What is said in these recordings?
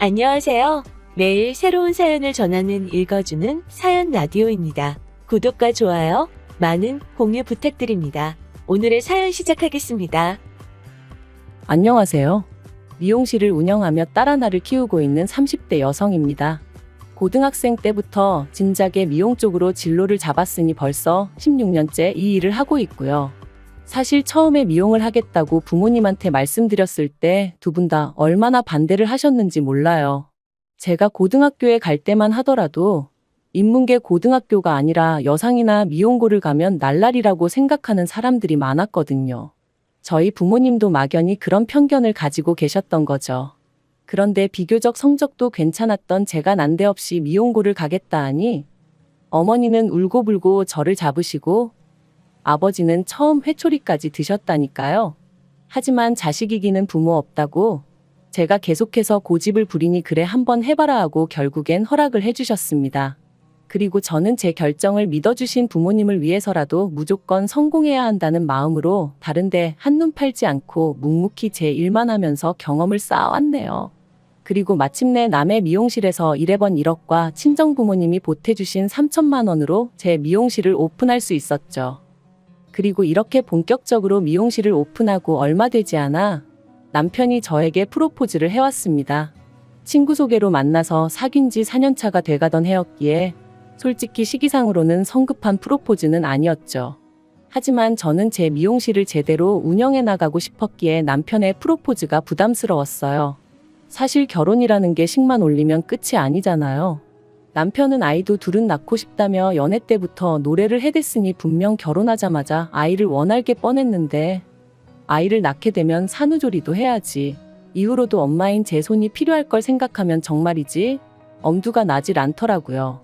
안녕하세요. 매일 새로운 사연을 전하는 읽어주는 사연 라디오입니다. 구독과 좋아요, 많은 공유 부탁드립니다. 오늘의 사연 시작하겠습니다. 안녕하세요. 미용실을 운영하며 딸 하나를 키우고 있는 30대 여성입니다. 고등학생 때부터 진작에 미용 쪽으로 진로를 잡았으니 벌써 16년째 이 일을 하고 있고요. 사실 처음에 미용을 하겠다고 부모님한테 말씀드렸을 때 두 분 다 얼마나 반대를 하셨는지 몰라요. 제가 고등학교에 갈 때만 하더라도 인문계 고등학교가 아니라 여상이나 미용고를 가면 날라리라고 생각하는 사람들이 많았거든요. 저희 부모님도 막연히 그런 편견을 가지고 계셨던 거죠. 그런데 비교적 성적도 괜찮았던 제가 난데없이 미용고를 가겠다 하니 어머니는 울고불고 저를 잡으시고 아버지는 처음 회초리까지 드셨다니까요. 하지만 자식 이기는 부모 없다고 제가 계속해서 고집을 부리니 그래 한번 해봐라 하고 결국엔 허락을 해주셨습니다. 그리고 저는 제 결정을 믿어주신 부모님을 위해서라도 무조건 성공해야 한다는 마음으로 다른데 한눈 팔지 않고 묵묵히 제 일만 하면서 경험을 쌓아왔네요. 그리고 마침내 남의 미용실에서 1회번 1억과 친정부모님이 보태주신 3천만 원으로 제 미용실을 오픈할 수 있었죠. 그리고 이렇게 본격적으로 미용실을 오픈하고 얼마 되지 않아 남편이 저에게 프로포즈를 해왔습니다. 친구 소개로 만나서 사귄 지 4년차가 돼가던 해였기에 솔직히 시기상으로는 성급한 프로포즈는 아니었죠. 하지만 저는 제 미용실을 제대로 운영해 나가고 싶었기에 남편의 프로포즈가 부담스러웠어요. 사실 결혼이라는 게 식만 올리면 끝이 아니잖아요. 남편은 아이도 둘은 낳고 싶다며 연애 때부터 노래를 해댔으니 분명 결혼하자마자 아이를 원할 게 뻔했는데 아이를 낳게 되면 산후조리도 해야지. 이후로도 엄마인 제 손이 필요할 걸 생각하면 정말이지 엄두가 나질 않더라고요.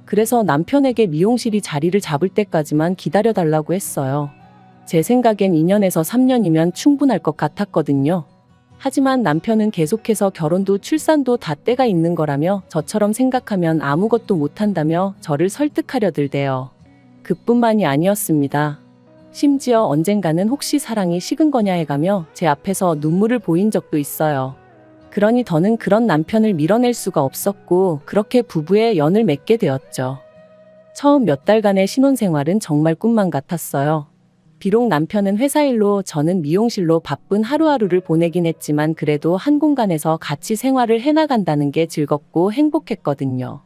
그래서 남편에게 미용실이 자리를 잡을 때까지만 기다려달라고 했어요. 제 생각엔 2년에서 3년이면 충분할 것 같았거든요. 하지만 남편은 계속해서 결혼도 출산도 다 때가 있는 거라며 저처럼 생각하면 아무것도 못한다며 저를 설득하려 들대요. 그뿐만이 아니었습니다. 심지어 언젠가는 혹시 사랑이 식은 거냐 해가며 제 앞에서 눈물을 보인 적도 있어요. 그러니 더는 그런 남편을 밀어낼 수가 없었고 그렇게 부부의 연을 맺게 되었죠. 처음 몇 달간의 신혼생활은 정말 꿈만 같았어요. 비록 남편은 회사 일로 저는 미용실로 바쁜 하루하루를 보내긴 했지만 그래도 한 공간에서 같이 생활을 해나간다는 게 즐겁고 행복했거든요.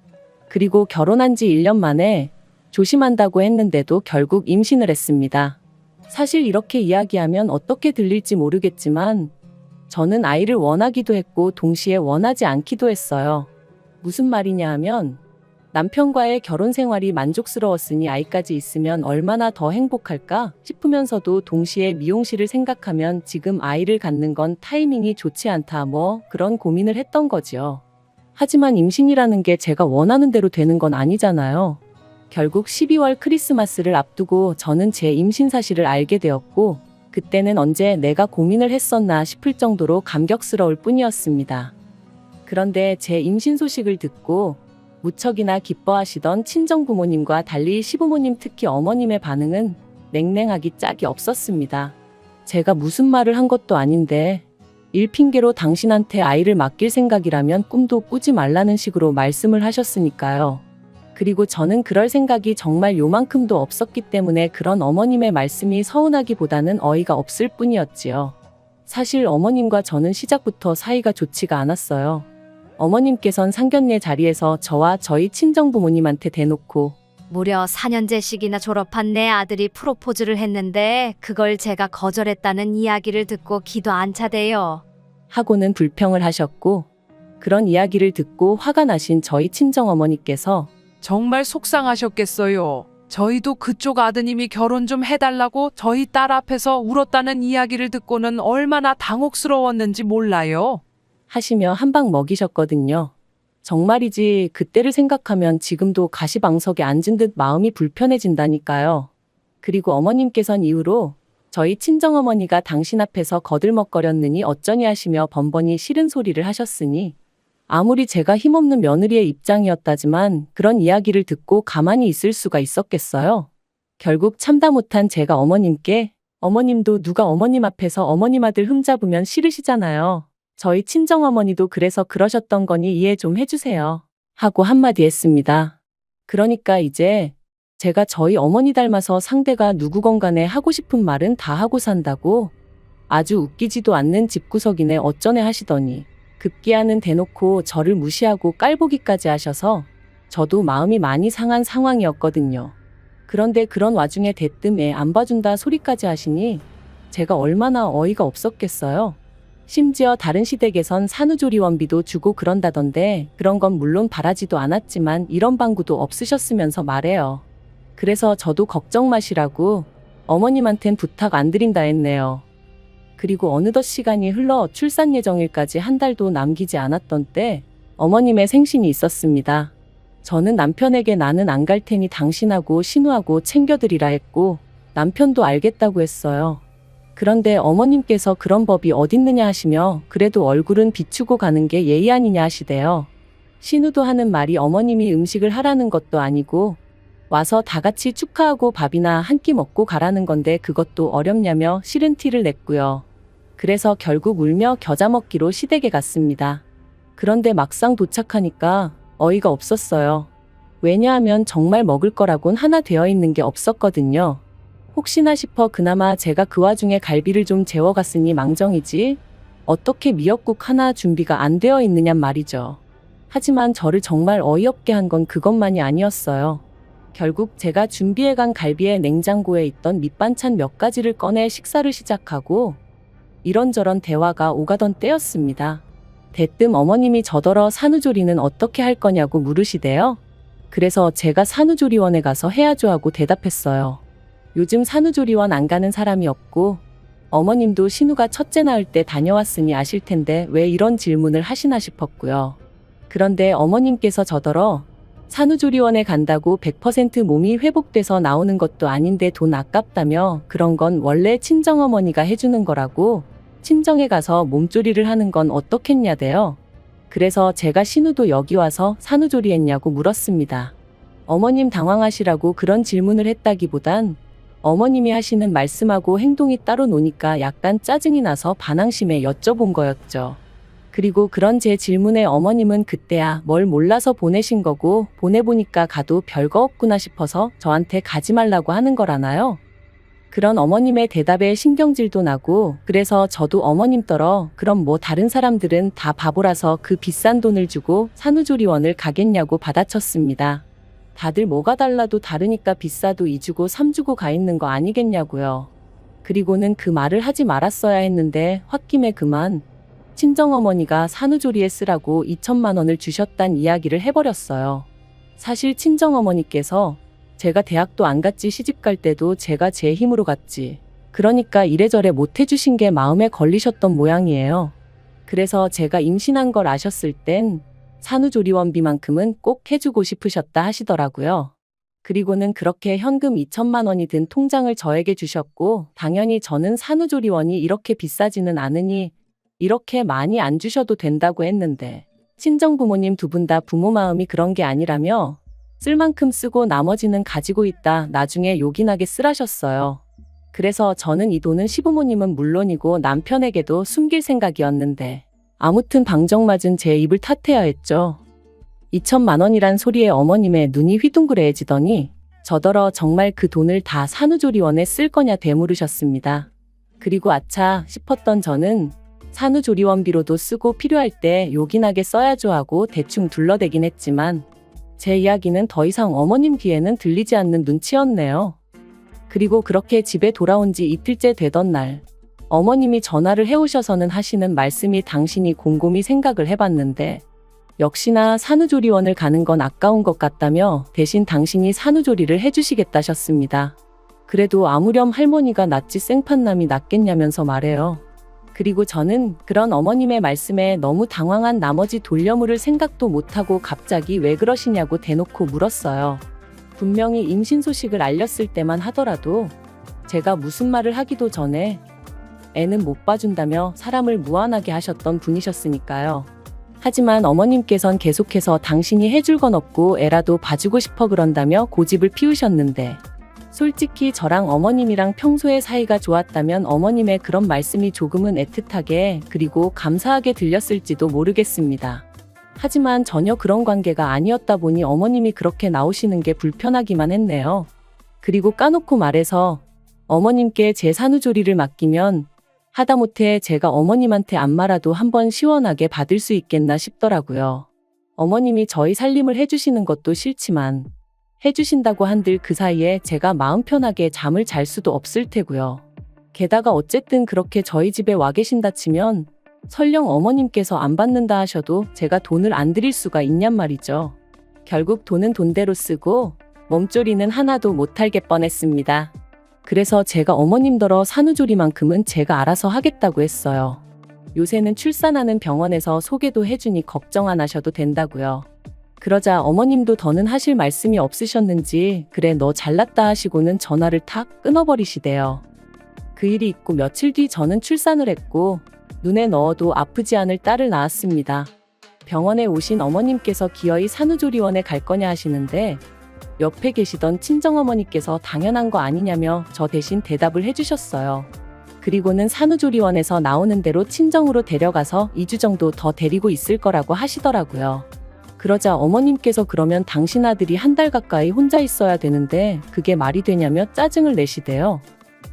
그리고 결혼한 지 1년 만에 조심한다고 했는데도 결국 임신을 했습니다. 사실 이렇게 이야기하면 어떻게 들릴지 모르겠지만 저는 아이를 원하기도 했고 동시에 원하지 않기도 했어요. 무슨 말이냐 하면 남편과의 결혼 생활이 만족스러웠으니 아이까지 있으면 얼마나 더 행복할까 싶으면서도 동시에 미용실을 생각하면 지금 아이를 갖는 건 타이밍이 좋지 않다 그런 고민을 했던 거지요. 하지만 임신이라는 게 제가 원하는 대로 되는 건 아니잖아요. 결국 12월 크리스마스를 앞두고 저는 제 임신 사실을 알게 되었고 그때는 언제 내가 고민을 했었나 싶을 정도로 감격스러울 뿐이었습니다. 그런데 제 임신 소식을 듣고 무척이나 기뻐하시던 친정부모님과 달리 시부모님 특히 어머님의 반응은 냉랭하기 짝이 없었습니다. 제가 무슨 말을 한 것도 아닌데 일 핑계로 당신한테 아이를 맡길 생각이라면 꿈도 꾸지 말라는 식으로 말씀을 하셨으니까요. 그리고 저는 그럴 생각이 정말 요만큼도 없었기 때문에 그런 어머님의 말씀이 서운하기보다는 어이가 없을 뿐이었지요. 사실 어머님과 저는 시작부터 사이가 좋지가 않았어요. 어머님께선 상견례 자리에서 저와 저희 친정부모님한테 대놓고 무려 4년제씩이나 졸업한 내 아들이 프로포즈를 했는데 그걸 제가 거절했다는 이야기를 듣고 기도 안 차대요. 하고는 불평을 하셨고 그런 이야기를 듣고 화가 나신 저희 친정어머니께서 정말 속상하셨겠어요. 저희도 그쪽 아드님이 결혼 좀 해달라고 저희 딸 앞에서 울었다는 이야기를 듣고는 얼마나 당혹스러웠는지 몰라요. 하시며 한 방 먹이셨거든요. 정말이지 그때를 생각하면 지금도 가시방석에 앉은 듯 마음이 불편해진다니까요. 그리고 어머님께선 이후로 저희 친정어머니가 당신 앞에서 거들먹거렸느니 어쩌니 하시며 번번이 싫은 소리를 하셨으니 아무리 제가 힘없는 며느리의 입장이었다지만 그런 이야기를 듣고 가만히 있을 수가 있었겠어요. 결국 참다 못한 제가 어머님께 어머님도 누가 어머님 앞에서 어머님 아들 흠잡으면 싫으시잖아요. 저희 친정어머니도 그래서 그러셨던 거니 이해 좀 해주세요. 하고 한마디 했습니다. 그러니까 이제 제가 저희 어머니 닮아서 상대가 누구건 간에 하고 싶은 말은 다 하고 산다고 아주 웃기지도 않는 집구석이네 어쩌네 하시더니 급기야는 대놓고 저를 무시하고 깔보기까지 하셔서 저도 마음이 많이 상한 상황이었거든요. 그런데 그런 와중에 대뜸 애 안 봐준다 소리까지 하시니 제가 얼마나 어이가 없었겠어요. 심지어 다른 시댁에선 산후조리원비도 주고 그런다던데 그런 건 물론 바라지도 않았지만 이런 방구도 없으셨으면서 말해요. 그래서 저도 걱정 마시라고 어머님한텐 부탁 안 드린다 했네요. 그리고 어느덧 시간이 흘러 출산 예정일까지 한 달도 남기지 않았던 때 어머님의 생신이 있었습니다. 저는 남편에게 나는 안 갈 테니 당신하고 신우하고 챙겨드리라 했고 남편도 알겠다고 했어요. 그런데 어머님께서 그런 법이 어딨느냐 하시며 그래도 얼굴은 비추고 가는 게 예의 아니냐 하시대요. 신우도 하는 말이 어머님이 음식을 하라는 것도 아니고 와서 다 같이 축하하고 밥이나 한 끼 먹고 가라는 건데 그것도 어렵냐며 싫은 티를 냈고요. 그래서 결국 울며 겨자 먹기로 시댁에 갔습니다. 그런데 막상 도착하니까 어이가 없었어요. 왜냐하면 정말 먹을 거라곤 하나 되어 있는 게 없었거든요. 혹시나 싶어 그나마 제가 그 와중에 갈비를 좀 재워갔으니 망정이지 어떻게 미역국 하나 준비가 안 되어 있느냔 말이죠. 하지만 저를 정말 어이없게 한 건 그것만이 아니었어요. 결국 제가 준비해간 갈비에 냉장고에 있던 밑반찬 몇 가지를 꺼내 식사를 시작하고 이런저런 대화가 오가던 때였습니다. 대뜸 어머님이 저더러 산후조리는 어떻게 할 거냐고 물으시대요. 그래서 제가 산후조리원에 가서 해야죠 하고 대답했어요. 요즘 산후조리원 안 가는 사람이 없고 어머님도 신우가 첫째 낳을 때 다녀왔으니 아실 텐데 왜 이런 질문을 하시나 싶었고요. 그런데 어머님께서 저더러 산후조리원에 간다고 100% 몸이 회복돼서 나오는 것도 아닌데 돈 아깝다며 그런 건 원래 친정어머니가 해주는 거라고 친정에 가서 몸조리를 하는 건 어떻겠냐대요. 그래서 제가 신우도 여기 와서 산후조리 했냐고 물었습니다. 어머님 당황하시라고 그런 질문을 했다기보단 어머님이 하시는 말씀하고 행동이 따로 노니까 약간 짜증이 나서 반항심에 여쭤본 거였죠. 그리고 그런 제 질문에 어머님은 그때야 뭘 몰라서 보내신 거고 보내보니까 가도 별거 없구나 싶어서 저한테 가지 말라고 하는 거라나요? 그런 어머님의 대답에 신경질도 나고 그래서 저도 어머님더러 그럼 뭐 다른 사람들은 다 바보라서 그 비싼 돈을 주고 산후조리원을 가겠냐고 받아쳤습니다. 다들 뭐가 달라도 다르니까 비싸도 2주고 3주고 가 있는 거 아니겠냐고요. 그리고는 그 말을 하지 말았어야 했는데 홧김에 그만 친정어머니가 산후조리에 쓰라고 2천만 원을 주셨단 이야기를 해버렸어요. 사실 친정어머니께서 제가 대학도 안 갔지 시집 갈 때도 제가 제 힘으로 갔지. 그러니까 이래저래 못 해주신 게 마음에 걸리셨던 모양이에요. 그래서 제가 임신한 걸 아셨을 땐 산후조리원비만큼은 꼭 해주고 싶으셨다 하시더라고요. 그리고는 그렇게 현금 2천만 원이 든 통장을 저에게 주셨고 당연히 저는 산후조리원이 이렇게 비싸지는 않으니 이렇게 많이 안 주셔도 된다고 했는데 친정부모님 두 분 다 부모 마음이 그런 게 아니라며 쓸 만큼 쓰고 나머지는 가지고 있다 나중에 요긴하게 쓰라셨어요. 그래서 저는 이 돈은 시부모님은 물론이고 남편에게도 숨길 생각이었는데 아무튼 방정맞은 제 입을 탓해야 했죠. 2천만 원이란 소리에 어머님의 눈이 휘둥그레해지더니 저더러 정말 그 돈을 다 산후조리원에 쓸 거냐 되물으셨습니다. 그리고 아차 싶었던 저는 산후조리원비로도 쓰고 필요할 때 요긴하게 써야죠 하고 대충 둘러대긴 했지만 제 이야기는 더 이상 어머님 귀에는 들리지 않는 눈치였네요. 그리고 그렇게 집에 돌아온 지 이틀째 되던 날 어머님이 전화를 해오셔서는 하시는 말씀이 당신이 곰곰이 생각을 해봤는데 역시나 산후조리원을 가는 건 아까운 것 같다며 대신 당신이 산후조리를 해주시겠다셨습니다. 그래도 아무렴 할머니가 낫지 생판남이 낫겠냐면서 말해요. 그리고 저는 그런 어머님의 말씀에 너무 당황한 나머지 돌려물을 생각도 못하고 갑자기 왜 그러시냐고 대놓고 물었어요. 분명히 임신 소식을 알렸을 때만 하더라도 제가 무슨 말을 하기도 전에 애는 못 봐준다며 사람을 무안하게 하셨던 분이셨으니까요. 하지만 어머님께선 계속해서 당신이 해줄 건 없고 애라도 봐주고 싶어 그런다며 고집을 피우셨는데 솔직히 저랑 어머님이랑 평소에 사이가 좋았다면 어머님의 그런 말씀이 조금은 애틋하게 그리고 감사하게 들렸을지도 모르겠습니다. 하지만 전혀 그런 관계가 아니었다 보니 어머님이 그렇게 나오시는 게 불편하기만 했네요. 그리고 까놓고 말해서 어머님께 제 산후조리를 맡기면 하다못해 제가 어머님한테 안마라도 한번 시원하게 받을 수 있겠나 싶더라고요. 어머님이 저희 살림을 해주시는 것도 싫지만 해주신다고 한들 그 사이에 제가 마음 편하게 잠을 잘 수도 없을 테고요. 게다가 어쨌든 그렇게 저희 집에 와 계신다 치면 설령 어머님께서 안 받는다 하셔도 제가 돈을 안 드릴 수가 있냔 말이죠. 결국 돈은 돈대로 쓰고 몸조리는 하나도 못할 게 뻔했습니다. 그래서 제가 어머님더러 산후조리만큼은 제가 알아서 하겠다고 했어요. 요새는 출산하는 병원에서 소개도 해주니 걱정 안 하셔도 된다고요. 그러자 어머님도 더는 하실 말씀이 없으셨는지 그래 너 잘났다 하시고는 전화를 탁 끊어버리시대요. 그 일이 있고 며칠 뒤 저는 출산을 했고 눈에 넣어도 아프지 않을 딸을 낳았습니다. 병원에 오신 어머님께서 기어이 산후조리원에 갈 거냐 하시는데 옆에 계시던 친정어머니께서 당연한 거 아니냐며 저 대신 대답을 해주셨어요. 그리고는 산후조리원에서 나오는 대로 친정으로 데려가서 2주 정도 더 데리고 있을 거라고 하시더라고요. 그러자 어머님께서 그러면 당신 아들이 한 달 가까이 혼자 있어야 되는데 그게 말이 되냐며 짜증을 내시대요.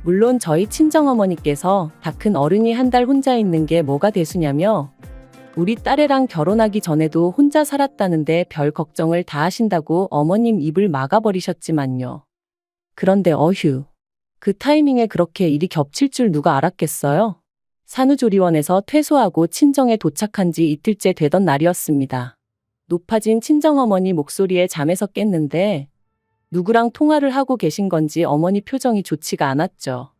물론 저희 친정어머니께서 다 큰 어른이 한 달 혼자 있는 게 뭐가 대수냐며 우리 딸애랑 결혼하기 전에도 혼자 살았다는데 별 걱정을 다 하신다고 어머님 입을 막아버리셨지만요. 그런데 어휴, 그 타이밍에 그렇게 일이 겹칠 줄 누가 알았겠어요? 산후조리원에서 퇴소하고 친정에 도착한 지 이틀째 되던 날이었습니다. 높아진 친정어머니 목소리에 잠에서 깼는데 누구랑 통화를 하고 계신 건지 어머니 표정이 좋지가 않았죠.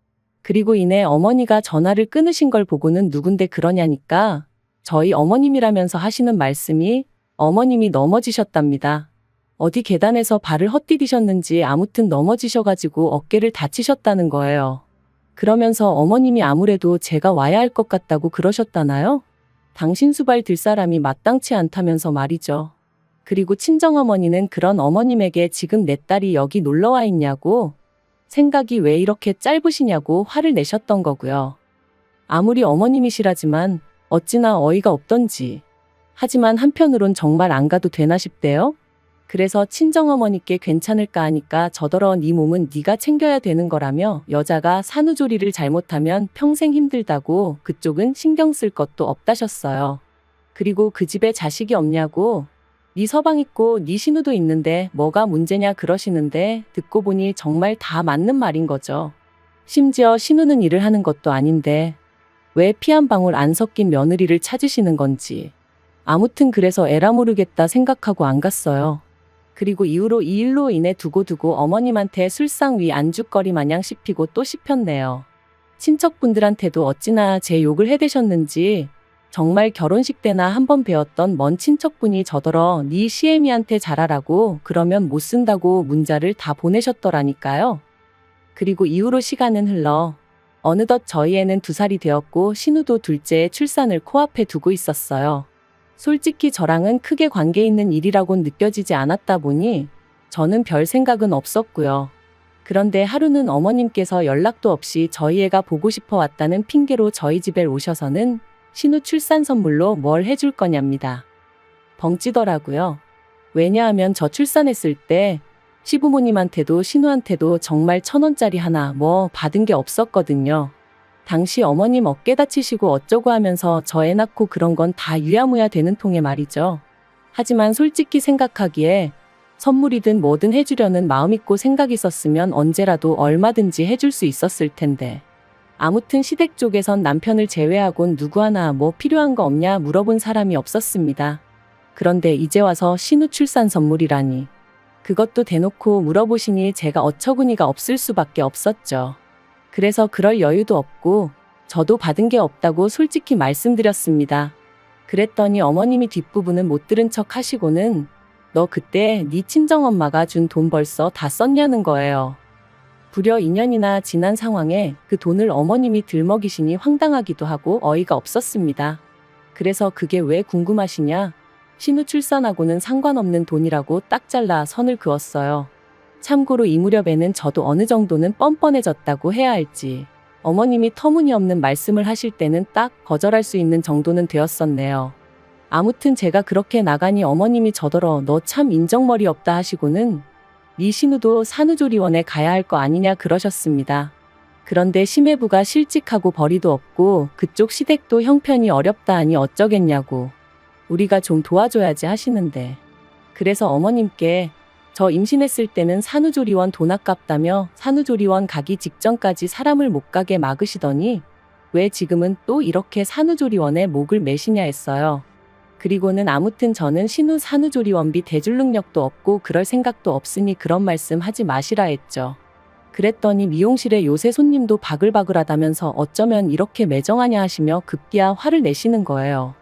그리고 이내 어머니가 전화를 끊으신 걸 보고는 누군데 그러냐니까 저희 어머님이라면서 하시는 말씀이 어머님이 넘어지셨답니다. 어디 계단에서 발을 헛디디셨는지 아무튼 넘어지셔가지고 어깨를 다치셨다는 거예요. 그러면서 어머님이 아무래도 제가 와야 할 것 같다고 그러셨다나요? 당신 수발 들 사람이 마땅치 않다면서 말이죠. 그리고 친정어머니는 그런 어머님에게 지금 내 딸이 여기 놀러와 있냐고 생각이 왜 이렇게 짧으시냐고 화를 내셨던 거고요. 아무리 어머님이시라지만 어찌나 어이가 없던지. 하지만 한편으론 정말 안 가도 되나 싶대요. 그래서 친정어머니께 괜찮을까 하니까 저더러 네 몸은 네가 챙겨야 되는 거라며 여자가 산후조리를 잘못하면 평생 힘들다고 그쪽은 신경 쓸 것도 없다셨어요. 그리고 그 집에 자식이 없냐고 네 서방 있고 네 신우도 있는데 뭐가 문제냐 그러시는데 듣고 보니 정말 다 맞는 말인 거죠. 심지어 신우는 일을 하는 것도 아닌데 왜 피 한 방울 안 섞인 며느리를 찾으시는 건지. 아무튼 그래서 에라 모르겠다 생각하고 안 갔어요. 그리고 이후로 이 일로 인해 두고두고 어머님한테 술상 위 안주거리 마냥 씹히고 또 씹혔네요. 친척분들한테도 어찌나 제 욕을 해대셨는지 정말 결혼식 때나 한번 배웠던 먼 친척분이 저더러 네 시애미한테 잘하라고 그러면 못 쓴다고 문자를 다 보내셨더라니까요. 그리고 이후로 시간은 흘러 어느덧 저희 애는 2살이 되었고 신우도 둘째의 출산을 코앞에 두고 있었어요. 솔직히 저랑은 크게 관계 있는 일이라고는 느껴지지 않았다 보니 저는 별 생각은 없었고요. 그런데 하루는 어머님께서 연락도 없이 저희 애가 보고 싶어 왔다는 핑계로 저희 집에 오셔서는 신우 출산 선물로 뭘 해줄 거냐입니다. 벙찌더라고요. 왜냐하면 저 출산했을 때 시부모님한테도 신우한테도 정말 1,000원짜리 하나 뭐 받은 게 없었거든요. 당시 어머님 어깨 다치시고 어쩌고 하면서 저 애 낳고 그런 건 다 유야무야 되는 통에 말이죠. 하지만 솔직히 생각하기에 선물이든 뭐든 해주려는 마음 있고 생각 있었으면 언제라도 얼마든지 해줄 수 있었을 텐데. 아무튼 시댁 쪽에선 남편을 제외하곤 누구 하나 뭐 필요한 거 없냐 물어본 사람이 없었습니다. 그런데 이제 와서 신우 출산 선물이라니. 그것도 대놓고 물어보시니 제가 어처구니가 없을 수밖에 없었죠. 그래서 그럴 여유도 없고 저도 받은 게 없다고 솔직히 말씀드렸습니다. 그랬더니 어머님이 뒷부분은 못 들은 척 하시고는 너 그때 네 친정엄마가 준 돈 벌써 다 썼냐는 거예요. 불여 2년이나 지난 상황에 그 돈을 어머님이 들먹이시니 황당하기도 하고 어이가 없었습니다. 그래서 그게 왜 궁금하시냐? 신우 출산하고는 상관없는 돈이라고 딱 잘라 선을 그었어요. 참고로 이 무렵에는 저도 어느 정도는 뻔뻔해졌다고 해야 할지 어머님이 터무니없는 말씀을 하실 때는 딱 거절할 수 있는 정도는 되었었네요. 아무튼 제가 그렇게 나가니 어머님이 저더러 너 참 인정머리 없다 하시고는 네 신우도 산후조리원에 가야 할 거 아니냐 그러셨습니다. 그런데 심해부가 실직하고 벌이도 없고 그쪽 시댁도 형편이 어렵다 하니 어쩌겠냐고 우리가 좀 도와줘야지 하시는데 그래서 어머님께 저 임신했을 때는 산후조리원 돈 아깝다며 산후조리원 가기 직전까지 사람을 못 가게 막으시더니 왜 지금은 또 이렇게 산후조리원에 목을 매시냐 했어요. 그리고는 아무튼 저는 신우 산후조리원비 대줄 능력도 없고 그럴 생각도 없으니 그런 말씀 하지 마시라 했죠. 그랬더니 미용실에 요새 손님도 바글바글하다면서 어쩌면 이렇게 매정하냐 하시며 급기야 화를 내시는 거예요.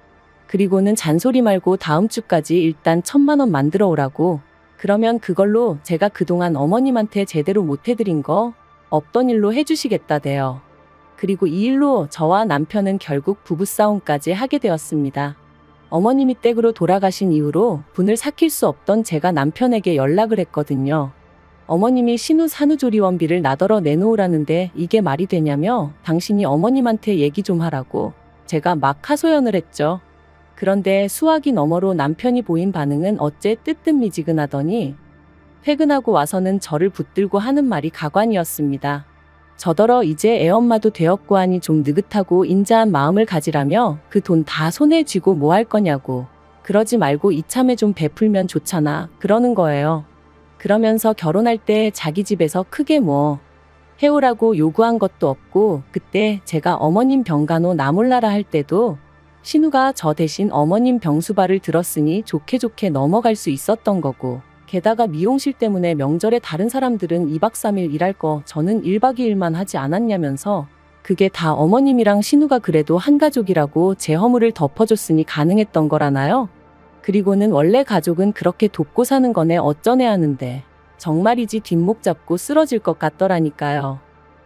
그리고는 잔소리 말고 다음 주까지 일단 1,000만 원 만들어 오라고 그러면 그걸로 제가 그동안 어머님한테 제대로 못 해드린 거 없던 일로 해주시겠다대요. 그리고 이 일로 저와 남편은 결국 부부싸움까지 하게 되었습니다. 어머님이 댁으로 돌아가신 이후로 분을 삭힐 수 없던 제가 남편에게 연락을 했거든요. 어머님이 신우 산후조리원비를 나더러 내놓으라는데 이게 말이 되냐며 당신이 어머님한테 얘기 좀 하라고 제가 막 하소연을 했죠. 그런데 수화기 너머로 남편이 보인 반응은 어째 뜨뜻미지근하더니 퇴근하고 와서는 저를 붙들고 하는 말이 가관이었습니다. 저더러 이제 애엄마도 되었고 하니 좀 느긋하고 인자한 마음을 가지라며 그 돈 다 손에 쥐고 뭐 할 거냐고 그러지 말고 이참에 좀 베풀면 좋잖아 그러는 거예요. 그러면서 결혼할 때 자기 집에서 크게 뭐 해오라고 요구한 것도 없고 그때 제가 어머님 병간호 나 몰라라 할 때도 신우가 저 대신 어머님 병수발을 들었으니 좋게 좋게 넘어갈 수 있었던 거고 게다가 미용실 때문에 명절에 다른 사람들은 2박 3일 일할 거 저는 1박 2일만 하지 않았냐면서 그게 다 어머님이랑 신우가 그래도 한 가족이라고 제 허물을 덮어줬으니 가능했던 거라나요? 그리고는 원래 가족은 그렇게 돕고 사는 거네 어쩌네 하는데 정말이지 뒷목 잡고 쓰러질 것 같더라니까요.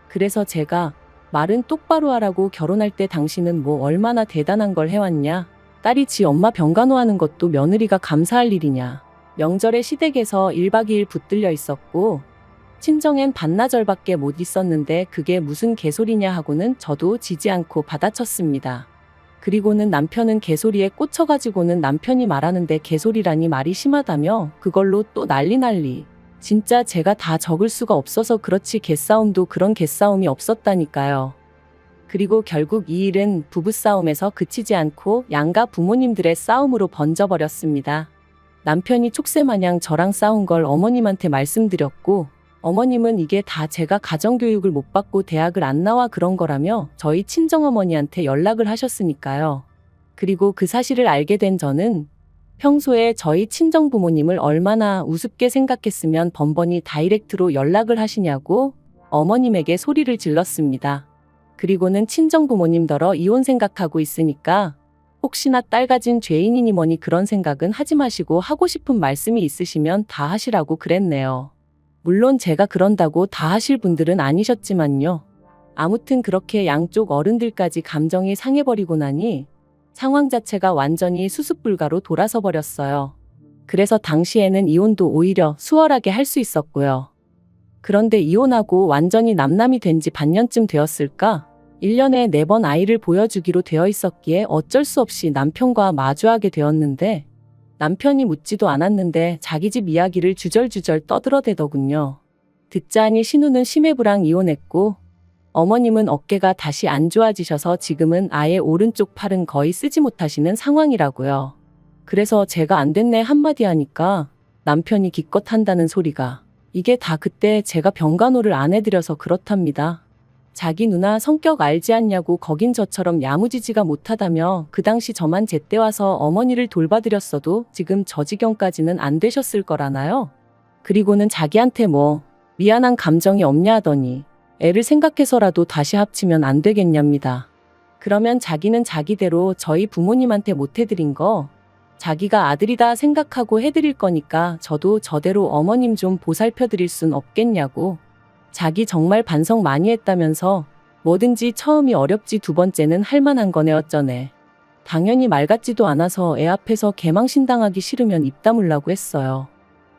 그래서 제가 말은 똑바로 하라고 결혼할 때 당신은 뭐 얼마나 대단한 걸 해왔냐? 딸이 지 엄마 병간호하는 것도 며느리가 감사할 일이냐? 명절에 시댁에서 1박 2일 붙들려 있었고 친정엔 반나절밖에 못 있었는데 그게 무슨 개소리냐 하고는 저도 지지 않고 받아쳤습니다. 그리고는 남편은 개소리에 꽂혀가지고는 남편이 말하는데 개소리라니 말이 심하다며 그걸로 또 난리. 진짜 제가 다 적을 수가 없어서 그렇지 개싸움도 그런 개싸움이 없었다니까요. 그리고 결국 이 일은 부부싸움에서 그치지 않고 양가 부모님들의 싸움으로 번져버렸습니다. 남편이 촉새마냥 저랑 싸운 걸 어머님한테 말씀드렸고 어머님은 이게 다 제가 가정교육을 못 받고 대학을 안 나와 그런 거라며 저희 친정어머니한테 연락을 하셨으니까요. 그리고 그 사실을 알게 된 저는 평소에 저희 친정부모님을 얼마나 우습게 생각했으면 번번이 다이렉트로 연락을 하시냐고 어머님에게 소리를 질렀습니다. 그리고는 친정부모님더러 이혼 생각하고 있으니까 혹시나 딸 가진 죄인이니 뭐니 그런 생각은 하지 마시고 하고 싶은 말씀이 있으시면 다 하시라고 그랬네요. 물론 제가 그런다고 다 하실 분들은 아니셨지만요. 아무튼 그렇게 양쪽 어른들까지 감정이 상해버리고 나니 상황 자체가 완전히 수습불가로 돌아서 버렸어요. 그래서 당시에는 이혼도 오히려 수월하게 할 수 있었고요. 그런데 이혼하고 완전히 남남이 된 지 반년쯤 되었을까? 1년에 4번 아이를 보여주기로 되어 있었기에 어쩔 수 없이 남편과 마주하게 되었는데 남편이 묻지도 않았는데 자기 집 이야기를 주절주절 떠들어대더군요. 듣자하니 신우는 심해부랑 이혼했고 어머님은 어깨가 다시 안 좋아지셔서 지금은 아예 오른쪽 팔은 거의 쓰지 못하시는 상황이라고요. 그래서 제가 안 됐네 한마디 하니까 남편이 기껏 한다는 소리가 이게 다 그때 제가 병간호를 안 해드려서 그렇답니다. 자기 누나 성격 알지 않냐고 거긴 저처럼 야무지지가 못하다며 그 당시 저만 제때 와서 어머니를 돌봐드렸어도 지금 저 지경까지는 안 되셨을 거라나요? 그리고는 자기한테 뭐 미안한 감정이 없냐 하더니 애를 생각해서라도 다시 합치면 안 되겠냐입니다. 그러면 자기는 자기대로 저희 부모님한테 못 해드린 거 자기가 아들이다 생각하고 해드릴 거니까 저도 저대로 어머님 좀 보살펴드릴 순 없겠냐고. 자기 정말 반성 많이 했다면서 뭐든지 처음이 어렵지 두 번째는 할만한 거네 어쩌네. 당연히 말 같지도 않아서 애 앞에서 개망신당하기 싫으면 입 다물라고 했어요.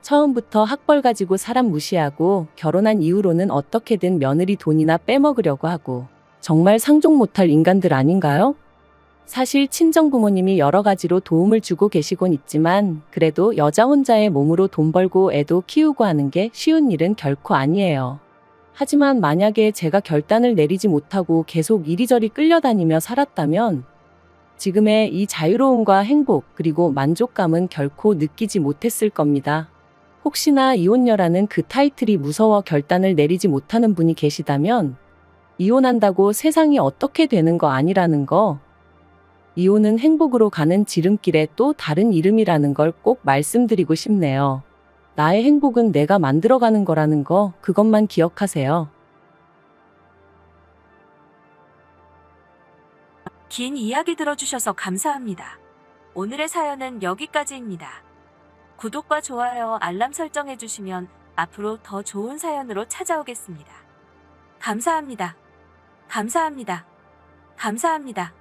처음부터 학벌 가지고 사람 무시하고 결혼한 이후로는 어떻게든 며느리 돈이나 빼먹으려고 하고 정말 상종 못할 인간들 아닌가요? 사실 친정부모님이 여러 가지로 도움을 주고 계시곤 있지만 그래도 여자 혼자의 몸으로 돈 벌고 애도 키우고 하는 게 쉬운 일은 결코 아니에요. 하지만 만약에 제가 결단을 내리지 못하고 계속 이리저리 끌려다니며 살았다면 지금의 이 자유로움과 행복 그리고 만족감은 결코 느끼지 못했을 겁니다. 혹시나 이혼녀라는 그 타이틀이 무서워 결단을 내리지 못하는 분이 계시다면 이혼한다고 세상이 어떻게 되는 거 아니라는 거, 이혼은 행복으로 가는 지름길의 또 다른 이름이라는 걸 꼭 말씀드리고 싶네요. 나의 행복은 내가 만들어가는 거라는 거, 그것만 기억하세요. 긴 이야기 들어주셔서 감사합니다. 오늘의 사연은 여기까지입니다. 구독과 좋아요, 알람 설정해주시면 앞으로 더 좋은 사연으로 찾아오겠습니다. 감사합니다. 감사합니다. 감사합니다.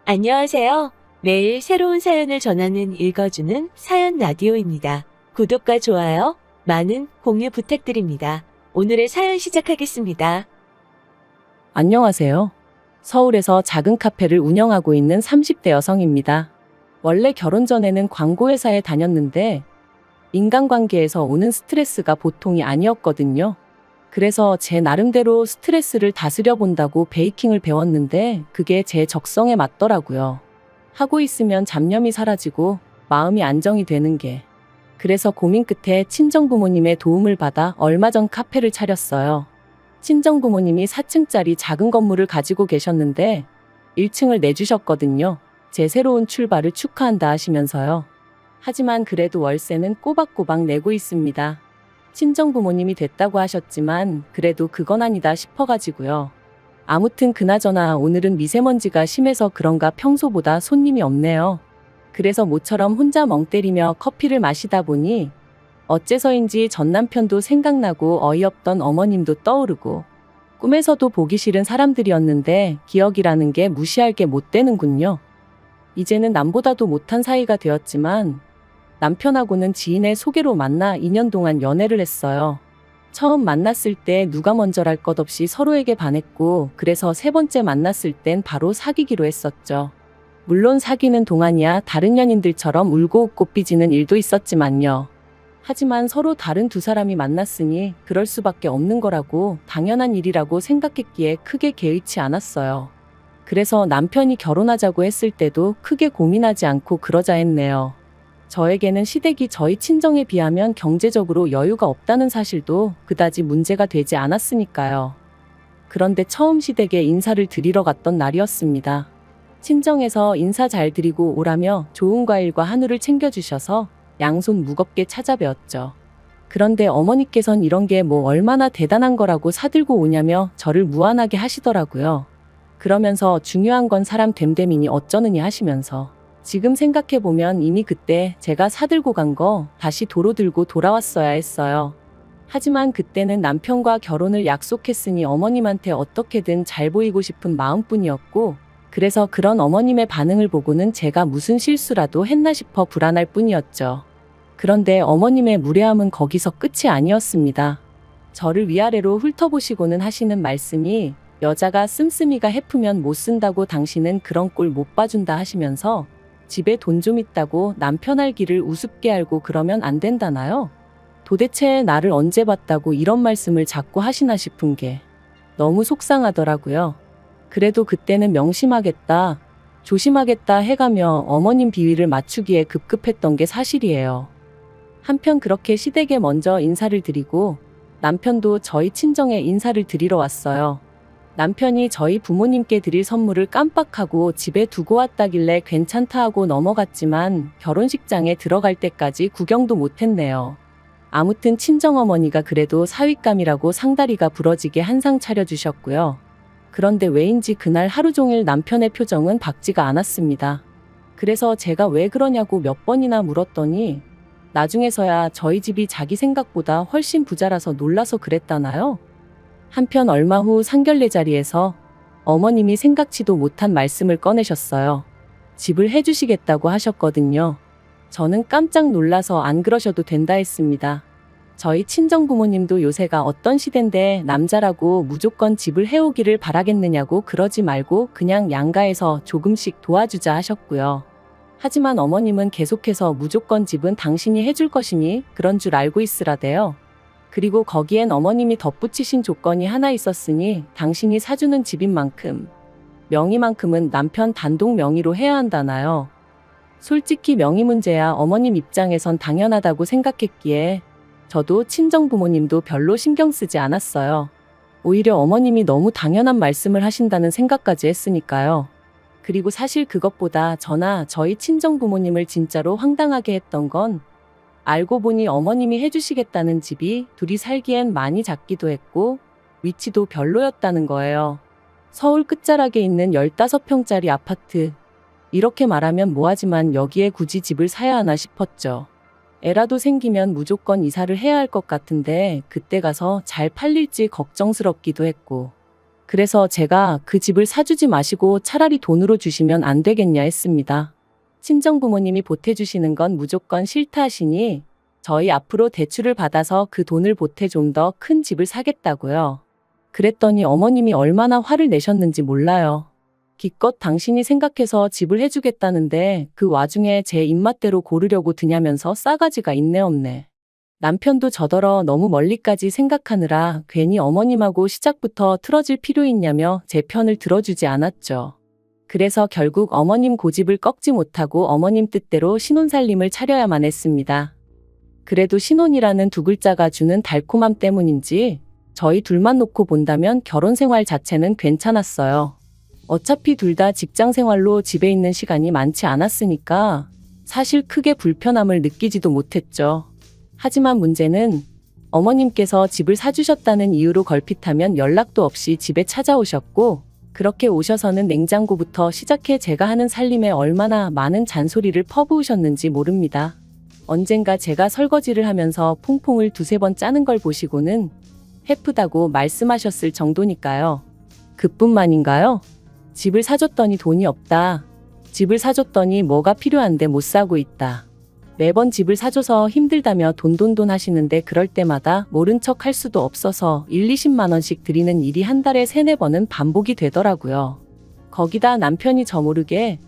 안녕하세요. 매일 새로운 사연을 전하는 읽어주는 사연 라디오입니다. 구독과 좋아요, 많은 공유 부탁드립니다. 오늘의 사연 시작하겠습니다. 안녕하세요. 서울에서 작은 카페를 운영하고 있는 30대 여성입니다. 원래 결혼 전에는 광고회사에 다녔는데 인간관계에서 오는 스트레스가 보통이 아니었거든요. 그래서 제 나름대로 스트레스를 다스려 본다고 베이킹을 배웠는데 그게 제 적성에 맞더라고요. 하고 있으면 잡념이 사라지고 마음이 안정이 되는 게. 그래서 고민 끝에 친정부모님의 도움을 받아 얼마 전 카페를 차렸어요. 친정부모님이 4층짜리 작은 건물을 가지고 계셨는데 1층을 내주셨거든요. 제 새로운 출발을 축하한다 하시면서요. 하지만 그래도 월세는 꼬박꼬박 내고 있습니다. 친정부모님이 됐다고 하셨지만 그래도 그건 아니다 싶어가지고요. 아무튼 그나저나 오늘은 미세먼지가 심해서 그런가 평소보다 손님이 없네요. 그래서 모처럼 혼자 멍 때리며 커피를 마시다 보니 어째서인지 전 남편도 생각나고 어이없던 어머님도 떠오르고 꿈에서도 보기 싫은 사람들이었는데 기억이라는 게 무시할 게 못 되는군요. 이제는 남보다도 못한 사이가 되었지만 남편하고는 지인의 소개로 만나 2년 동안 연애를 했어요. 처음 만났을 때 누가 먼저랄 것 없이 서로에게 반했고 그래서 세 번째 만났을 땐 바로 사귀기로 했었죠. 물론 사귀는 동안이야 다른 연인들처럼 울고 웃고 삐지는 일도 있었지만요. 하지만 서로 다른 두 사람이 만났으니 그럴 수밖에 없는 거라고 당연한 일이라고 생각했기에 크게 개의치 않았어요. 그래서 남편이 결혼하자고 했을 때도 크게 고민하지 않고 그러자 했네요. 저에게는 시댁이 저희 친정에 비하면 경제적으로 여유가 없다는 사실도 그다지 문제가 되지 않았으니까요. 그런데 처음 시댁에 인사를 드리러 갔던 날이었습니다. 친정에서 인사 잘 드리고 오라며 좋은 과일과 한우를 챙겨주셔서 양손 무겁게 찾아뵈었죠. 그런데 어머니께선 이런 게 뭐 얼마나 대단한 거라고 사들고 오냐며 저를 무안하게 하시더라고요. 그러면서 중요한 건 사람 됨됨이니 어쩌느니 하시면서 지금 생각해보면 이미 그때 제가 사들고 간 거 다시 도로 들고 돌아왔어야 했어요. 하지만 그때는 남편과 결혼을 약속했으니 어머님한테 어떻게든 잘 보이고 싶은 마음뿐이었고 그래서 그런 어머님의 반응을 보고는 제가 무슨 실수라도 했나 싶어 불안할 뿐이었죠. 그런데 어머님의 무례함은 거기서 끝이 아니었습니다. 저를 위아래로 훑어보시고는 하시는 말씀이 여자가 씀씀이가 해프면 못 쓴다고 당신은 그런 꼴 못 봐준다 하시면서 집에 돈 좀 있다고 남편 알기를 우습게 알고 그러면 안 된다나요? 도대체 나를 언제 봤다고 이런 말씀을 자꾸 하시나 싶은 게 너무 속상하더라고요. 그래도 그때는 명심하겠다, 조심하겠다 해가며 어머님 비위를 맞추기에 급급했던 게 사실이에요. 한편 그렇게 시댁에 먼저 인사를 드리고 남편도 저희 친정에 인사를 드리러 왔어요. 남편이 저희 부모님께 드릴 선물을 깜빡하고 집에 두고 왔다길래 괜찮다 하고 넘어갔지만 결혼식장에 들어갈 때까지 구경도 못했네요. 아무튼 친정어머니가 그래도 사윗감이라고 상다리가 부러지게 한상 차려주셨고요. 그런데 왜인지 그날 하루 종일 남편의 표정은 밝지가 않았습니다. 그래서 제가 왜 그러냐고 몇 번이나 물었더니 나중에서야 저희 집이 자기 생각보다 훨씬 부자라서 놀라서 그랬다나요? 한편 얼마 후 상견례 자리에서 어머님이 생각지도 못한 말씀을 꺼내셨어요. 집을 해주시겠다고 하셨거든요. 저는 깜짝 놀라서 안 그러셔도 된다 했습니다. 저희 친정부모님도 요새가 어떤 시대인데 남자라고 무조건 집을 해오기를 바라겠느냐고 그러지 말고 그냥 양가에서 조금씩 도와주자 하셨고요. 하지만 어머님은 계속해서 무조건 집은 당신이 해줄 것이니 그런 줄 알고 있으라대요. 그리고 거기엔 어머님이 덧붙이신 조건이 하나 있었으니 당신이 사주는 집인 만큼 명의만큼은 남편 단독 명의로 해야 한다나요. 솔직히 명의 문제야 어머님 입장에선 당연하다고 생각했기에 저도 친정부모님도 별로 신경 쓰지 않았어요. 오히려 어머님이 너무 당연한 말씀을 하신다는 생각까지 했으니까요. 그리고 사실 그것보다 저나 저희 친정부모님을 진짜로 황당하게 했던 건 알고 보니 어머님이 해주시겠다는 집이 둘이 살기엔 많이 작기도 했고 위치도 별로였다는 거예요. 서울 끝자락에 있는 15평짜리 아파트. 이렇게 말하면 뭐하지만 여기에 굳이 집을 사야 하나 싶었죠. 애라도 생기면 무조건 이사를 해야 할 것 같은데 그때 가서 잘 팔릴지 걱정스럽기도 했고. 그래서 제가 그 집을 사주지 마시고 차라리 돈으로 주시면 안 되겠냐 했습니다. 친정부모님이 보태주시는 건 무조건 싫다 하시니 저희 앞으로 대출을 받아서 그 돈을 보태 좀 더 큰 집을 사겠다고요. 그랬더니 어머님이 얼마나 화를 내셨는지 몰라요. 기껏 당신이 생각해서 집을 해주겠다는데 그 와중에 제 입맛대로 고르려고 드냐면서 싸가지가 있네 없네. 남편도 저더러 너무 멀리까지 생각하느라 괜히 어머님하고 시작부터 틀어질 필요 있냐며 제 편을 들어주지 않았죠. 그래서 결국 어머님 고집을 꺾지 못하고 어머님 뜻대로 신혼살림을 차려야만 했습니다. 그래도 신혼이라는 두 글자가 주는 달콤함 때문인지 저희 둘만 놓고 본다면 결혼 생활 자체는 괜찮았어요. 어차피 둘 다 직장 생활로 집에 있는 시간이 많지 않았으니까 사실 크게 불편함을 느끼지도 못했죠. 하지만 문제는 어머님께서 집을 사주셨다는 이유로 걸핏하면 연락도 없이 집에 찾아오셨고 그렇게 오셔서는 냉장고부터 시작해 제가 하는 살림에 얼마나 많은 잔소리를 퍼부으셨는지 모릅니다. 언젠가 제가 설거지를 하면서 퐁퐁을 두세 번 짜는 걸 보시고는 해프다고 말씀하셨을 정도니까요. 그뿐만인가요? 집을 사줬더니 돈이 없다. 집을 사줬더니 뭐가 필요한데 못 사고 있다. 매번 집을 사줘서 힘들다며 돈돈돈 하시는데 그럴 때마다 모른 척 할 수도 없어서 20만 원씩 드리는 일이 한 달에 3-4번은 반복이 되더라고요. 거기다 남편이 저 모르게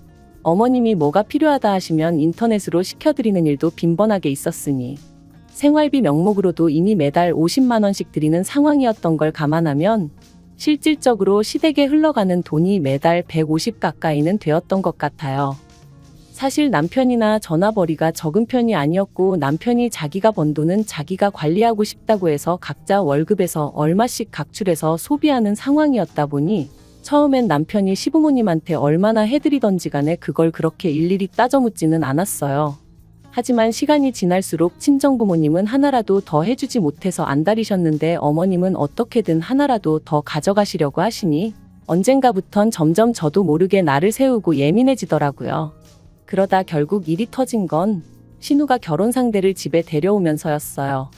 어머님이 뭐가 필요하다 하시면 인터넷으로 시켜드리는 일도 빈번하게 있었으니 생활비 명목으로도 이미 매달 50만 원씩 드리는 상황이었던 걸 감안하면 실질적으로 시댁에 흘러가는 돈이 매달 150 가까이는 되었던 것 같아요. 사실 남편이나 전화벌이가 적은 편이 아니었고 남편이 자기가 번 돈은 자기가 관리하고 싶다고 해서 각자 월급에서 얼마씩 각출해서 소비하는 상황이었다 보니 처음엔 남편이 시부모님한테 얼마나 해드리던지 간에 그걸 그렇게 일일이 따져 묻지는 않았어요. 하지만 시간이 지날수록 친정부모님은 하나라도 더 해주지 못해서 안달이셨는데 어머님은 어떻게든 하나라도 더 가져가시려고 하시니 언젠가부턴 점점 저도 모르게 나를 세우고 예민해지더라고요. 그러다 결국 일이 터진 건 신우가 결혼 상대를 집에 데려오면서였어요.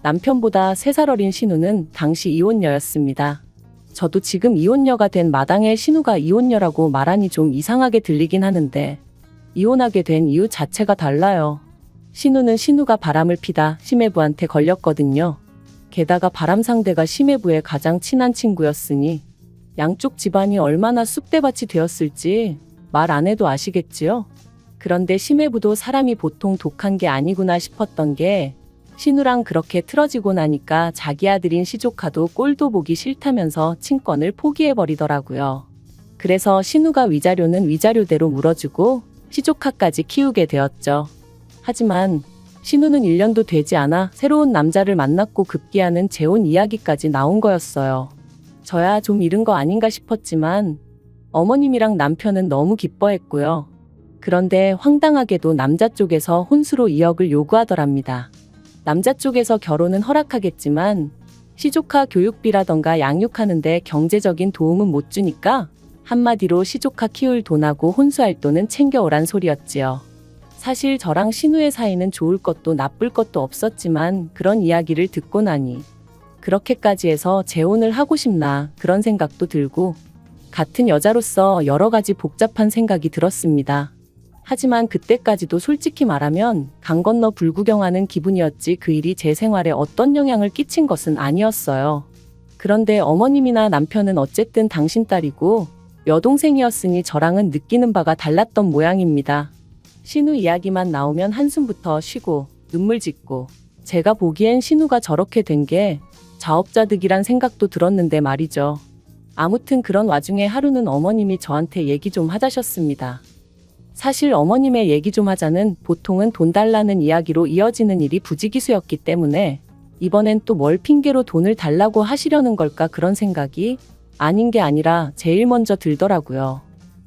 남편보다 3살 어린 신우는 당시 이혼녀였습니다. 저도 지금 이혼녀가 된 마당에 신우가 이혼녀라고 말하니 좀 이상하게 들리긴 하는데 이혼하게 된 이유 자체가 달라요. 신우는 신우가 바람을 피다 심해부한테 걸렸거든요. 게다가 바람 상대가 심해부의 가장 친한 친구였으니 양쪽 집안이 얼마나 쑥대밭이 되었을지 말 안 해도 아시겠지요? 그런데 심해부도 사람이 보통 독한 게 아니구나 싶었던 게 신우랑 그렇게 틀어지고 나니까 자기 아들인 시조카도 꼴도 보기 싫다면서 친권을 포기해버리더라고요. 그래서 신우가 위자료는 위자료대로 물어주고 시조카까지 키우게 되었죠. 하지만 신우는 1년도 되지 않아 새로운 남자를 만났고 급기야는 재혼 이야기까지 나온 거였어요. 저야 좀 이른 거 아닌가 싶었지만 어머님이랑 남편은 너무 기뻐했고요. 그런데 황당하게도 남자 쪽에서 혼수로 2억을 요구하더랍니다. 남자 쪽에서 결혼은 허락하겠지만 시조카 교육비라던가 양육하는데 경제적인 도움은 못 주니까 한마디로 시조카 키울 돈하고 혼수할 돈은 챙겨오란 소리였지요. 사실 저랑 신우의 사이는 좋을 것도 나쁠 것도 없었지만 그런 이야기를 듣고 나니 그렇게까지 해서 재혼을 하고 싶나 그런 생각도 들고 같은 여자로서 여러 가지 복잡한 생각이 들었습니다. 하지만 그때까지도 솔직히 말하면 강 건너 불구경하는 기분이었지 그 일이 제 생활에 어떤 영향을 끼친 것은 아니었어요. 그런데 어머님이나 남편은 어쨌든 당신 딸이고 여동생이었으니 저랑은 느끼는 바가 달랐던 모양입니다. 신우 이야기만 나오면 한숨부터 쉬고 눈물 짓고 제가 보기엔 신우가 저렇게 된 게 자업자득이란 생각도 들었는데 말이죠. 아무튼 그런 와중에 하루는 어머님이 저한테 얘기 좀 하자셨습니다. 사실 어머님의 얘기 좀 하자는 보통은 돈 달라는 이야기로 이어지는 일이 부지기수였기 때문에 이번엔 또 뭘 핑계로 돈을 달라고 하시려는 걸까 그런 생각이 아닌 게 아니라 제일 먼저 들더라고요.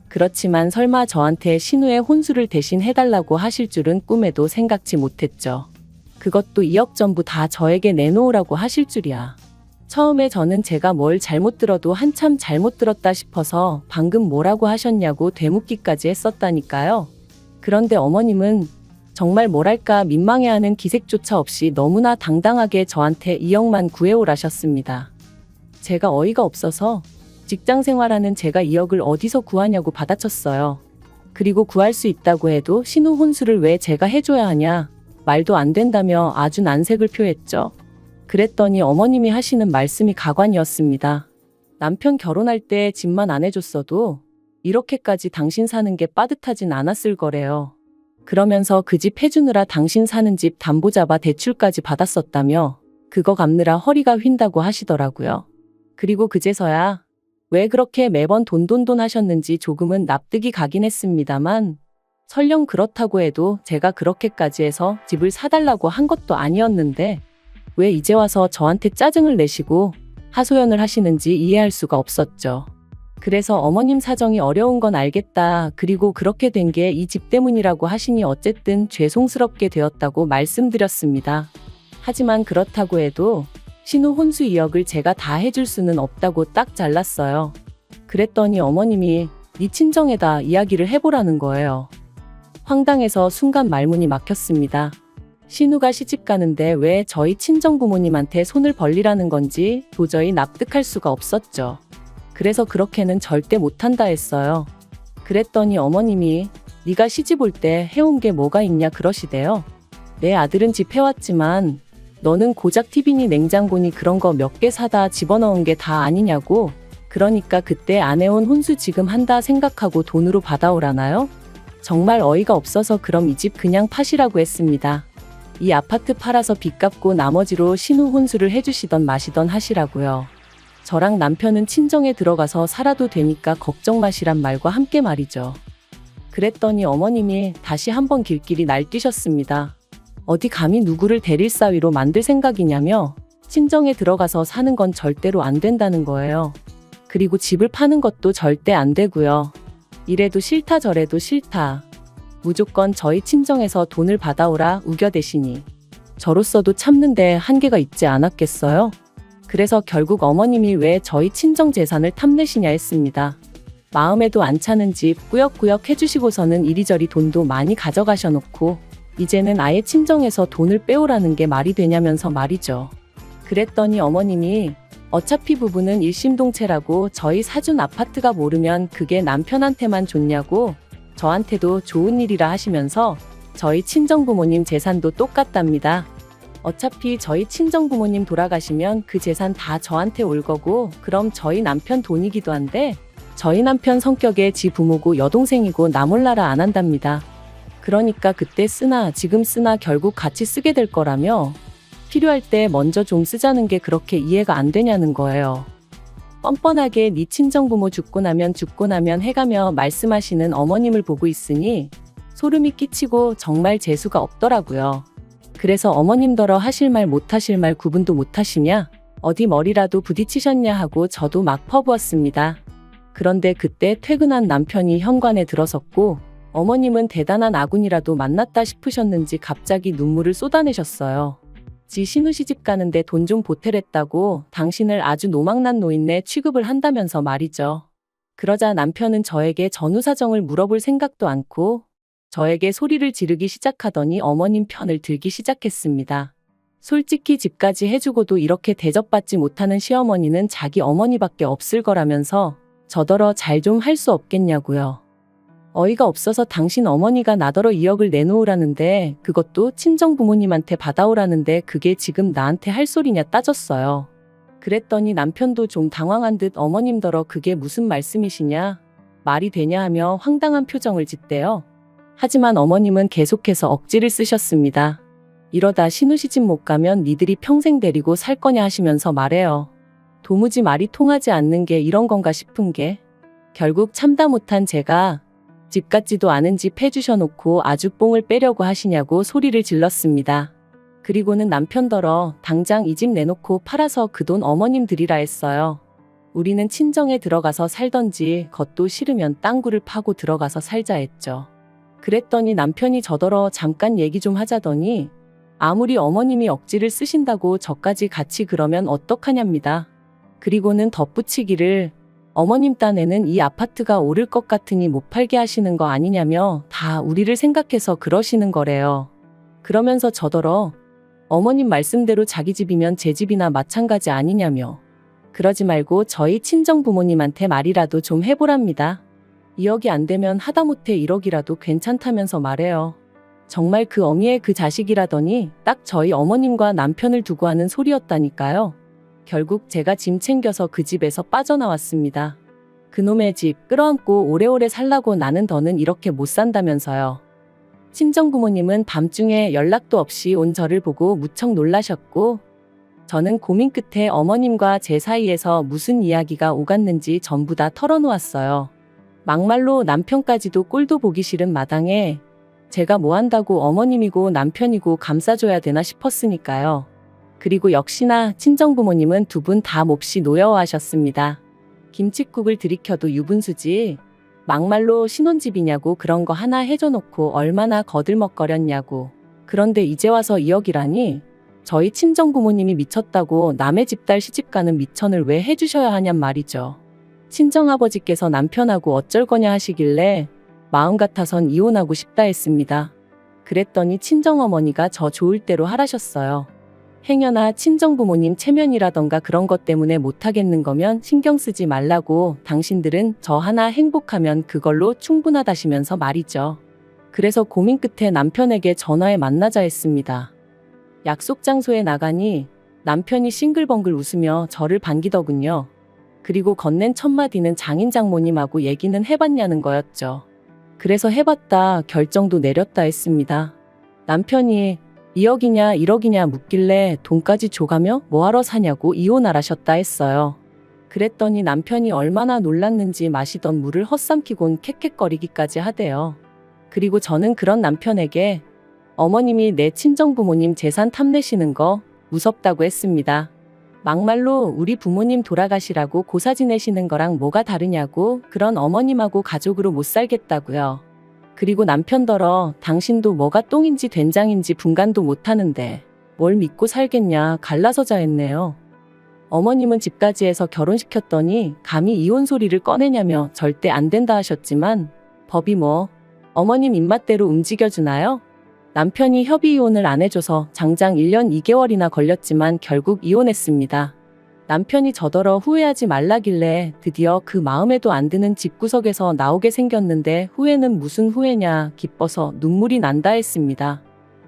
그렇지만 설마 저한테 신우의 혼수를 대신 해달라고 하실 줄은 꿈에도 생각지 못했죠. 그것도 2억 전부 다 저에게 내놓으라고 하실 줄이야. 처음에 저는 제가 뭘 잘못 들어도 한참 잘못 들었다 싶어서 방금 뭐라고 하셨냐고 되묻기까지 했었다니까요. 그런데 어머님은 정말 뭐랄까 민망해하는 기색조차 없이 너무나 당당하게 저한테 2억만 구해오라셨습니다. 제가 어이가 없어서 직장 생활하는 제가 2억을 어디서 구하냐고 받아쳤어요. 그리고 구할 수 있다고 해도 신우 혼수를 왜 제가 해줘야 하냐, 말도 안 된다며 아주 난색을 표했죠. 그랬더니 어머님이 하시는 말씀이 가관이었습니다. 남편 결혼할 때 집만 안 해줬어도 이렇게까지 당신 사는 게 빠듯하진 않았을 거래요. 그러면서 그 집 해주느라 당신 사는 집 담보 잡아 대출까지 받았었다며 그거 갚느라 허리가 휜다고 하시더라고요. 그리고 그제서야 왜 그렇게 매번 돈 하셨는지 조금은 납득이 가긴 했습니다만 설령 그렇다고 해도 제가 그렇게까지 해서 집을 사달라고 한 것도 아니었는데 왜 이제 와서 저한테 짜증을 내시고 하소연을 하시는지 이해할 수가 없었죠. 그래서 어머님 사정이 어려운 건 알겠다. 그리고 그렇게 된 게 이 집 때문이라고 하시니 어쨌든 죄송스럽게 되었다고 말씀드렸습니다. 하지만 그렇다고 해도 신우 혼수 2억을 제가 다 해줄 수는 없다고 딱 잘랐어요. 그랬더니 어머님이 네 친정에다 이야기를 해보라는 거예요. 황당해서 순간 말문이 막혔습니다. 신우가 시집 가는데 왜 저희 친정 부모님한테 손을 벌리라는 건지 도저히 납득할 수가 없었죠. 그래서 그렇게는 절대 못한다 했어요. 그랬더니 어머님이 네가 시집 올 때 해온 게 뭐가 있냐 그러시대요. 내 아들은 집 해왔지만 너는 고작 TV니 냉장고니 그런 거 몇 개 사다 집어넣은 게 다 아니냐고. 그러니까 그때 안 해온 혼수 지금 한다 생각하고 돈으로 받아오라나요? 정말 어이가 없어서 그럼 이 집 그냥 파시라고 했습니다. 이 아파트 팔아서 빚 갚고 나머지로 신우 혼수를 해주시던 마시던 하시라고요. 저랑 남편은 친정에 들어가서 살아도 되니까 걱정 마시란 말과 함께 말이죠. 그랬더니 어머님이 다시 한번 길길이 날뛰셨습니다. 어디 감히 누구를 대릴 사위로 만들 생각이냐며 친정에 들어가서 사는 건 절대로 안 된다는 거예요. 그리고 집을 파는 것도 절대 안 되고요. 이래도 싫다 저래도 싫다. 무조건 저희 친정에서 돈을 받아오라 우겨대시니 저로서도 참는데 한계가 있지 않았겠어요? 그래서 결국 어머님이 왜 저희 친정 재산을 탐내시냐 했습니다. 마음에도 안 차는 집 꾸역꾸역 해주시고서는 이리저리 돈도 많이 가져가셔놓고 이제는 아예 친정에서 돈을 빼오라는 게 말이 되냐면서 말이죠. 그랬더니 어머님이 어차피 부부는 일심동체라고 저희 사준 아파트가 모르면 그게 남편한테만 좋냐고 저한테도 좋은 일이라 하시면서 저희 친정부모님 재산도 똑같답니다. 어차피 저희 친정부모님 돌아가시면 그 재산 다 저한테 올 거고 그럼 저희 남편 돈이기도 한데 저희 남편 성격에 지 부모고 여동생이고 나 몰라라 안 한답니다. 그러니까 그때 쓰나 지금 쓰나 결국 같이 쓰게 될 거라며 필요할 때 먼저 좀 쓰자는 게 그렇게 이해가 안 되냐는 거예요. 뻔뻔하게 네 친정부모 죽고 나면 해가며 말씀하시는 어머님을 보고 있으니 소름이 끼치고 정말 재수가 없더라고요. 그래서 어머님더러 하실 말 못하실 말 구분도 못하시냐? 어디 머리라도 부딪히셨냐 하고 저도 막 퍼부었습니다. 그런데 그때 퇴근한 남편이 현관에 들어섰고 어머님은 대단한 아군이라도 만났다 싶으셨는지 갑자기 눈물을 쏟아내셨어요. 지 신우 시집 가는데 돈 좀 보태랬다고 당신을 아주 노망난 노인네 취급을 한다면서 말이죠. 그러자 남편은 저에게 전후 사정을 물어볼 생각도 않고 저에게 소리를 지르기 시작하더니 어머님 편을 들기 시작했습니다. 솔직히 집까지 해주고도 이렇게 대접받지 못하는 시어머니는 자기 어머니밖에 없을 거라면서 저더러 잘 좀 할 수 없겠냐고요. 어이가 없어서 당신 어머니가 나더러 2억을 내놓으라는데 그것도 친정 부모님한테 받아오라는데 그게 지금 나한테 할 소리냐 따졌어요. 그랬더니 남편도 좀 당황한 듯 어머님더러 그게 무슨 말씀이시냐, 말이 되냐 하며 황당한 표정을 짓대요. 하지만 어머님은 계속해서 억지를 쓰셨습니다. 이러다 신우 시집 못 가면 니들이 평생 데리고 살 거냐 하시면서 말해요. 도무지 말이 통하지 않는 게 이런 건가 싶은 게 결국 참다 못한 제가 집 같지도 않은 집 해주셔놓고 아주 뽕을 빼려고 하시냐고 소리를 질렀습니다. 그리고는 남편더러 당장 이 집 내놓고 팔아서 그 돈 어머님 드리라 했어요. 우리는 친정에 들어가서 살던지 그것도 싫으면 땅굴을 파고 들어가서 살자 했죠. 그랬더니 남편이 저더러 잠깐 얘기 좀 하자더니 아무리 어머님이 억지를 쓰신다고 저까지 같이 그러면 어떡하냐입니다. 그리고는 덧붙이기를 어머님 딴에는 이 아파트가 오를 것 같으니 못 팔게 하시는 거 아니냐며 다 우리를 생각해서 그러시는 거래요. 그러면서 저더러 어머님 말씀대로 자기 집이면 제 집이나 마찬가지 아니냐며 그러지 말고 저희 친정 부모님한테 말이라도 좀 해보랍니다. 2억이 안 되면 하다못해 1억이라도 괜찮다면서 말해요. 정말 그 어미의 그 자식이라더니 딱 저희 어머님과 남편을 두고 하는 소리였다니까요. 결국 제가 짐 챙겨서 그 집에서 빠져나왔습니다. 그놈의 집 끌어안고 오래오래 살라고 나는 더는 이렇게 못 산다면서요. 친정 부모님은 밤중에 연락도 없이 온 저를 보고 무척 놀라셨고 저는 고민 끝에 어머님과 제 사이에서 무슨 이야기가 오갔는지 전부 다 털어놓았어요. 막말로 남편까지도 꼴도 보기 싫은 마당에 제가 뭐 한다고 어머님이고 남편이고 감싸줘야 되나 싶었으니까요. 그리고 역시나 친정부모님은 두 분 다 몹시 노여워하셨습니다. 김칫국을 들이켜도 유분수지 막말로 신혼집이냐고 그런 거 하나 해줘놓고 얼마나 거들먹거렸냐고. 그런데 이제 와서 2억이라니 저희 친정부모님이 미쳤다고 남의 집딸 시집가는 미천을 왜 해주셔야 하냔 말이죠. 친정아버지께서 남편하고 어쩔 거냐 하시길래 마음 같아선 이혼하고 싶다 했습니다. 그랬더니 친정어머니가 저 좋을 대로 하라셨어요. 행여나 친정부모님 체면이라던가 그런 것 때문에 못하겠는 거면 신경 쓰지 말라고 당신들은 저 하나 행복하면 그걸로 충분하다시면서 말이죠. 그래서 고민 끝에 남편에게 전화해 만나자 했습니다. 약속 장소에 나가니 남편이 싱글벙글 웃으며 저를 반기더군요. 그리고 건넨 첫 마디는 장인 장모님하고 얘기는 해봤냐는 거였죠. 그래서 해봤다 결정도 내렸다 했습니다. 남편이 2억이냐 1억이냐 묻길래 돈까지 줘가며 뭐하러 사냐고 이혼하라셨다 했어요. 그랬더니 남편이 얼마나 놀랐는지 마시던 물을 헛삼키곤 캑캑거리기까지 하대요. 그리고 저는 그런 남편에게 어머님이 내 친정부모님 재산 탐내시는 거 무섭다고 했습니다. 막말로 우리 부모님 돌아가시라고 고사 지내시는 거랑 뭐가 다르냐고 그런 어머님하고 가족으로 못 살겠다고요. 그리고 남편더러 당신도 뭐가 똥인지 된장인지 분간도 못하는데 뭘 믿고 살겠냐 갈라서자 했네요. 어머님은 집까지 해서 결혼시켰더니 감히 이혼 소리를 꺼내냐며 절대 안 된다 하셨지만 법이 뭐 어머님 입맛대로 움직여주나요? 남편이 협의 이혼을 안 해줘서 장장 1년 2개월이나 걸렸지만 결국 이혼했습니다. 남편이 저더러 후회하지 말라길래 드디어 그 마음에도 안 드는 집구석에서 나오게 생겼는데 후회는 무슨 후회냐 기뻐서 눈물이 난다 했습니다.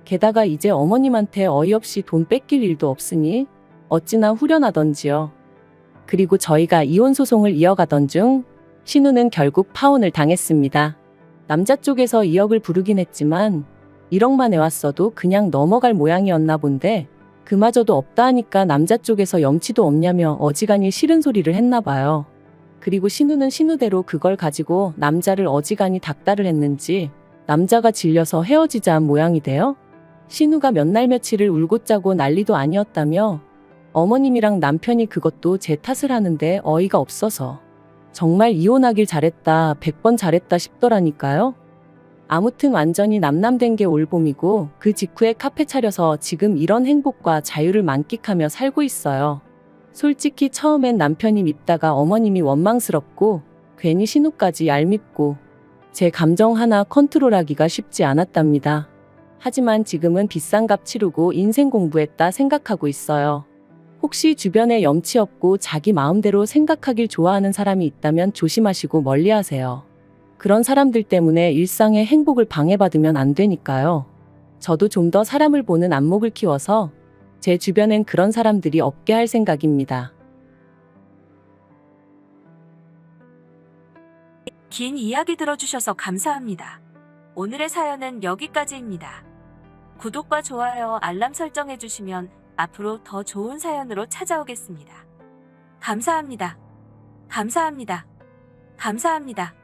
게다가 이제 어머님한테 어이없이 돈 뺏길 일도 없으니 어찌나 후련하던지요. 그리고 저희가 이혼 소송을 이어가던 중 신우는 결국 파혼을 당했습니다. 남자 쪽에서 2억을 부르긴 했지만 1억만 해왔어도 그냥 넘어갈 모양이었나 본데 그마저도 없다 하니까 남자 쪽에서 염치도 없냐며 어지간히 싫은 소리를 했나 봐요. 그리고 신우는 신우대로 그걸 가지고 남자를 어지간히 닥달을 했는지 남자가 질려서 헤어지자 한 모양이 돼요. 신우가 몇 날 며칠을 울고 짜고 난리도 아니었다며 어머님이랑 남편이 그것도 제 탓을 하는데 어이가 없어서 정말 이혼하길 잘했다 100번 잘했다 싶더라니까요. 아무튼 완전히 남남된 게 올봄이고 그 직후에 카페 차려서 지금 이런 행복과 자유를 만끽하며 살고 있어요. 솔직히 처음엔 남편이 밉다가 어머님이 원망스럽고 괜히 신우까지 얄밉고 제 감정 하나 컨트롤하기가 쉽지 않았답니다. 하지만 지금은 비싼 값 치르고 인생 공부했다 생각하고 있어요. 혹시 주변에 염치 없고 자기 마음대로 생각하길 좋아하는 사람이 있다면 조심하시고 멀리하세요. 그런 사람들 때문에 일상의 행복을 방해받으면 안 되니까요. 저도 좀 더 사람을 보는 안목을 키워서 제 주변엔 그런 사람들이 없게 할 생각입니다. 긴 이야기 들어주셔서 감사합니다. 오늘의 사연은 여기까지입니다. 구독과 좋아요, 알람 설정해주시면 앞으로 더 좋은 사연으로 찾아오겠습니다. 감사합니다. 감사합니다. 감사합니다.